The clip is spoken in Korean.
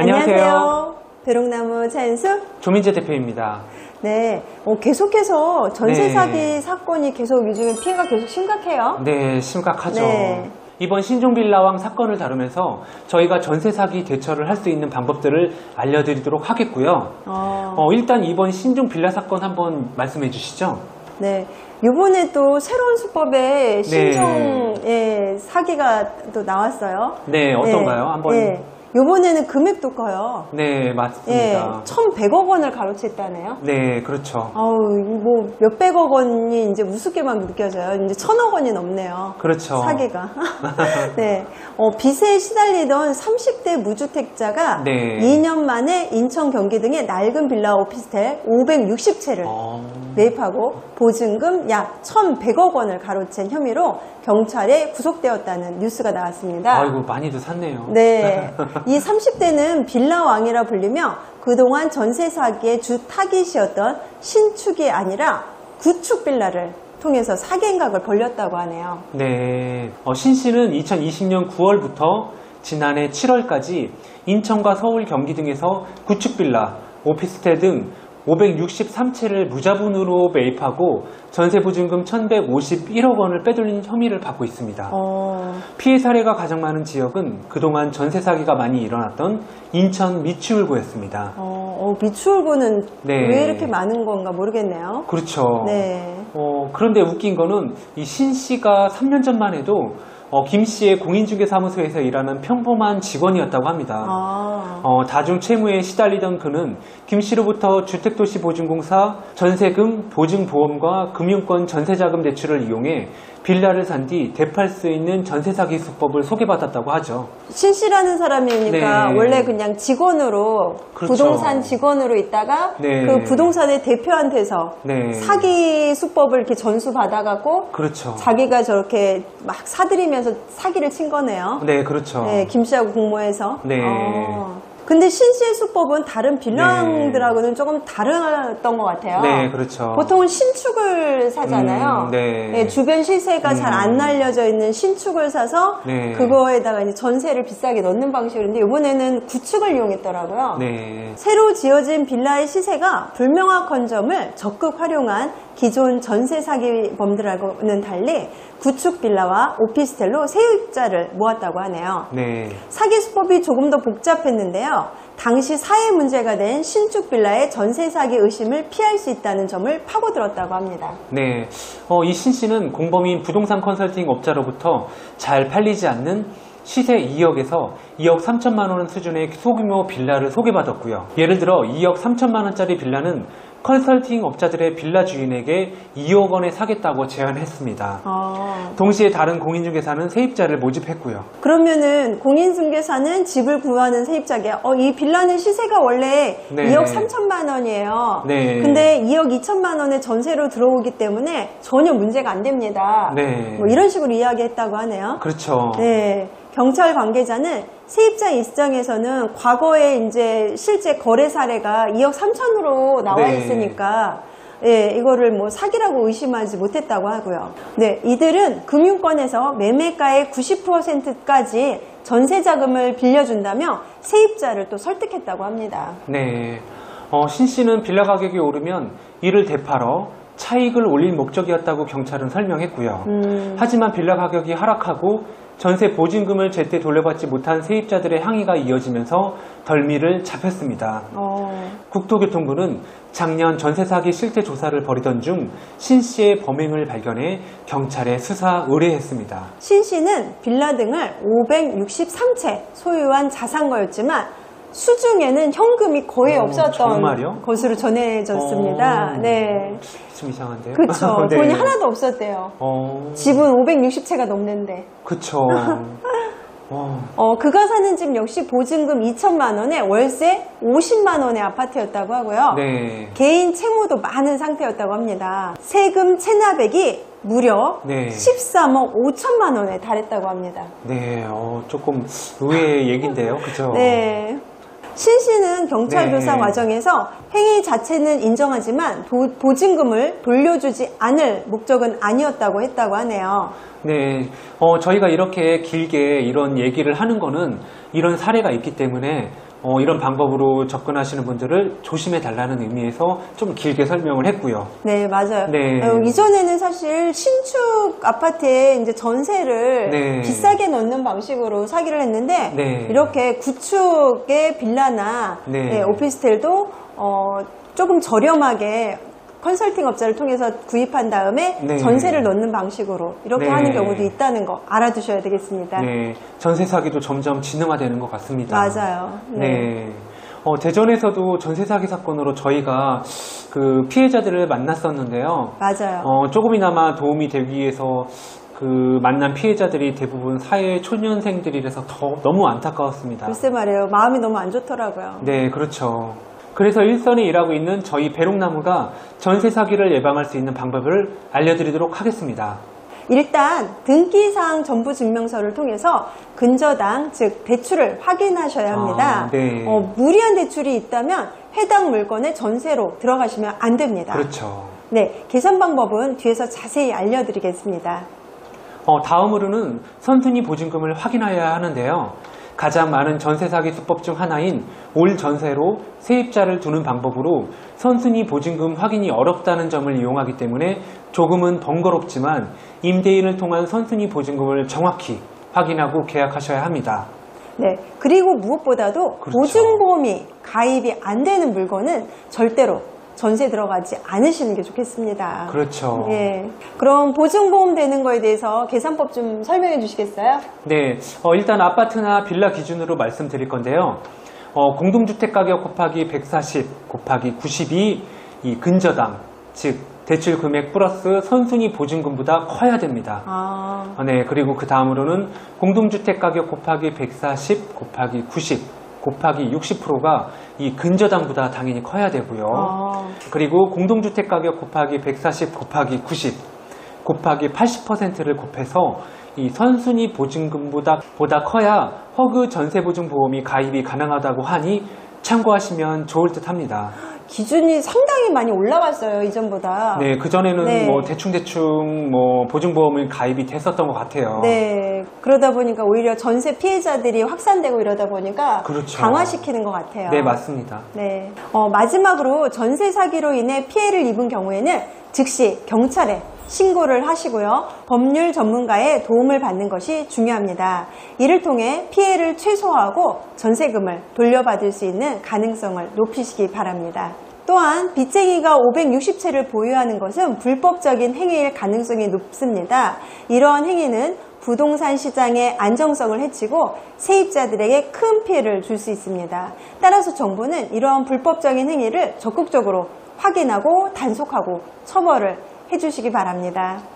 안녕하세요. 벼룩나무 차인수 조민재 대표입니다. 네, 계속해서 전세 사기 사건이 계속 요즘에 피해가 계속 심각해요. 네, 심각하죠. 네. 이번 신종빌라왕 사건을 다루면서 저희가 전세 사기 대처를 할 수 있는 방법들을 알려드리도록 하겠고요. 일단 이번 신종빌라 사건 한번 말씀해 주시죠. 네, 이번에 또 새로운 수법의 신종 사기가 또 나왔어요. 네, 어떤가요? 한번. 네. 요번에는 금액도 커요. 네, 맞습니다. 1,100억 원을 가로챘다네요. 네, 그렇죠. 뭐 몇백억 원이 이제 우습게만 느껴져요. 이제 1,000억 원이 넘네요. 그렇죠. 사기가. 네. 빚에 시달리던 30대 무주택자가 네. 2년 만에 인천, 경기 등의 낡은 빌라 오피스텔 560채를 매입하고 보증금 약 1,100억 원을 가로챈 혐의로 경찰에 구속되었다는 뉴스가 나왔습니다. 아이고, 많이도 샀네요. 네. 이 30대는 빌라왕이라 불리며 그동안 전세 사기의 주 타깃이었던 신축이 아니라 구축 빌라를 통해서 사기 행각을 벌였다고 하네요. 네. 신 씨는 2020년 9월부터 지난해 7월까지 인천과 서울, 경기 등에서 구축 빌라, 오피스텔 등 563채를 무자본으로 매입하고 전세보증금 1,151억 원을 빼돌린 혐의를 받고 있습니다. 피해 사례가 가장 많은 지역은 그동안 전세 사기가 많이 일어났던 인천 미추홀구였습니다. 미추홀구는 네. 왜 이렇게 많은 건가 모르겠네요. 그렇죠. 네. 그런데 웃긴 거는 이 신 씨가 3년 전만 해도 김 씨의 공인중개사무소에서 일하는 평범한 직원이었다고 합니다. 다중채무에 시달리던 그는 김 씨로부터 주택도시보증공사 전세금 보증보험과 금융권 전세자금 대출을 이용해 빌라를 산 뒤 대팔 수 있는 전세사기 수법을 소개받았다고 하죠. 신 씨라는 사람이니까 네. 원래 그냥 직원으로 그렇죠. 부동산 직원으로 있다가 네. 그 부동산의 대표한테서 네. 사기 수법을 이렇게 전수 받아갖고 그렇죠. 자기가 저렇게 막 사들이면서 사기를 친 거네요. 네, 그렇죠. 네, 김 씨하고 공모해서. 네. 근데 신 씨의 수법은 다른 빌라왕들하고는 조금 다르던 것 같아요. 네, 그렇죠. 보통은 신축을 사잖아요. 네. 주변 시세가 잘 안 알려져 있는 신축을 사서 네. 그거에다가 이제 전세를 비싸게 넣는 방식인데 이번에는 구축을 이용했더라고요. 네. 새로 지어진 빌라의 시세가 불명확한 점을 적극 활용한 기존 전세 사기범들하고는 달리 구축 빌라와 오피스텔로 세입자를 모았다고 하네요. 네. 사기 수법이 조금 더 복잡했는데요. 당시 사회 문제가 된 신축 빌라의 전세 사기 의심을 피할 수 있다는 점을 파고들었다고 합니다. 네. 이 신 씨는 공범인 부동산 컨설팅 업자로부터 잘 팔리지 않는 시세 2억에서 2억 3천만 원 수준의 소규모 빌라를 소개받았고요. 예를 들어 2억 3천만 원짜리 빌라는 컨설팅 업자들의 빌라 주인에게 2억 원에 사겠다고 제안했습니다. 동시에 다른 공인중개사는 세입자를 모집했고요. 그러면은 공인중개사는 집을 구하는 세입자에게 이 빌라는 시세가 원래 네. 2억 3천만 원이에요. 네. 근데 2억 2천만 원에 전세로 들어오기 때문에 전혀 문제가 안 됩니다. 네. 뭐 이런 식으로 이야기했다고 하네요. 그렇죠. 네. 경찰 관계자는 세입자 입장에서는 과거에 이제 실제 거래 사례가 2억 3천으로 나와 네. 있으니까 이거를 뭐 사기라고 의심하지 못했다고 하고요. 네, 이들은 금융권에서 매매가의 90%까지 전세 자금을 빌려준다며 세입자를 또 설득했다고 합니다. 네. 신 씨는 빌라 가격이 오르면 이를 되팔어 차익을 올릴 목적이었다고 경찰은 설명했고요. 하지만 빌라 가격이 하락하고 전세 보증금을 제때 돌려받지 못한 세입자들의 항의가 이어지면서 덜미를 잡혔습니다. 국토교통부는 작년 전세 사기 실태 조사를 벌이던 중 신 씨의 범행을 발견해 경찰에 수사 의뢰했습니다. 신 씨는 빌라 등을 563채 소유한 자산가였지만 수중에는 현금이 거의 없었던 정말요? 것으로 전해졌습니다. 네. 좀 이상한데요? 그렇죠. 네. 돈이 하나도 없었대요. 집은 560채가 넘는데. 그쵸. 그가 사는 집 역시 보증금 2천만 원에 월세 50만 원의 아파트였다고 하고요. 네. 개인 채무도 많은 상태였다고 합니다. 세금 체납액이 무려 네. 13억 5천만 원에 달했다고 합니다. 네, 조금 의외의 얘기인데요. 그죠? 네. 신 씨는 경찰 네. 조사 과정에서 행위 자체는 인정하지만 보증금을 돌려주지 않을 목적은 아니었다고 했다고 하네요. 네, 저희가 이렇게 길게 이런 얘기를 하는 거는 이런 사례가 있기 때문에 이런 방법으로 접근하시는 분들을 조심해 달라는 의미에서 좀 길게 설명을 했고요. 네, 맞아요. 네. 이전에는 사실 신축 아파트에 이제 전세를 네. 비싸게 넣는 방식으로 사기를 했는데 네. 이렇게 구축의 빌라나 네. 오피스텔도 조금 저렴하게 컨설팅 업자를 통해서 구입한 다음에 네. 전세를 넣는 방식으로 이렇게 네. 하는 경우도 있다는 거 알아두셔야 되겠습니다. 네, 전세 사기도 점점 진흥화되는 것 같습니다. 맞아요. 네. 대전에서도 전세 사기 사건으로 저희가 그 피해자들을 만났었는데요. 맞아요. 조금이나마 도움이 되기 위해서 그 만난 피해자들이 대부분 사회 초년생들이라서 너무 안타까웠습니다. 글쎄 말이에요. 마음이 너무 안 좋더라고요. 네, 그렇죠. 그래서 일선에 일하고 있는 저희 배롱나무가 전세 사기를 예방할 수 있는 방법을 알려드리도록 하겠습니다. 일단 등기사항 전부증명서를 통해서 근저당, 즉 대출을 확인하셔야 합니다. 네. 무리한 대출이 있다면 해당 물건의 전세로 들어가시면 안 됩니다. 그렇죠. 네, 계산 방법은 뒤에서 자세히 알려드리겠습니다. 다음으로는 선순위 보증금을 확인해야 하는데요. 가장 많은 전세 사기 수법 중 하나인 올 전세로 세입자를 두는 방법으로 선순위 보증금 확인이 어렵다는 점을 이용하기 때문에 조금은 번거롭지만 임대인을 통한 선순위 보증금을 정확히 확인하고 계약하셔야 합니다. 네, 그리고 무엇보다도 그렇죠. 보증보험이 가입이 안 되는 물건은 절대로 전세 들어가지 않으시는 게 좋겠습니다. 그렇죠. 예. 그럼 보증보험 되는 거에 대해서 계산법 좀 설명해 주시겠어요? 네, 일단 아파트나 빌라 기준으로 말씀드릴 건데요. 공동주택 가격 곱하기 140 곱하기 92 이 근저당, 즉 대출 금액 플러스 선순위 보증금보다 커야 됩니다. 네, 그리고 그 다음으로는 공동주택 가격 곱하기 140 곱하기 90 곱하기 60%가 이 근저당보다 당연히 커야 되고요. 그리고 공동주택 가격 곱하기 140 곱하기 90 곱하기 80%를 곱해서 이 선순위 보증금보다 커야 허그 전세보증보험이 가입이 가능하다고 하니 참고하시면 좋을 듯 합니다. 기준이 상당히 많이 올라갔어요, 이전보다. 네, 그전에는 네. 대충 보증보험이 가입이 됐었던 것 같아요. 네, 그러다 보니까 오히려 전세 피해자들이 확산되고 이러다 보니까 그렇죠. 강화시키는 것 같아요. 네, 맞습니다. 네. 마지막으로 전세 사기로 인해 피해를 입은 경우에는 즉시 경찰에 신고를 하시고요. 법률 전문가의 도움을 받는 것이 중요합니다. 이를 통해 피해를 최소화하고 전세금을 돌려받을 수 있는 가능성을 높이시기 바랍니다. 또한 빚쟁이가 560채를 보유하는 것은 불법적인 행위일 가능성이 높습니다. 이러한 행위는 부동산 시장의 안정성을 해치고 세입자들에게 큰 피해를 줄 수 있습니다. 따라서 정부는 이러한 불법적인 행위를 적극적으로 확인하고 단속하고 처벌을 해주시기 바랍니다.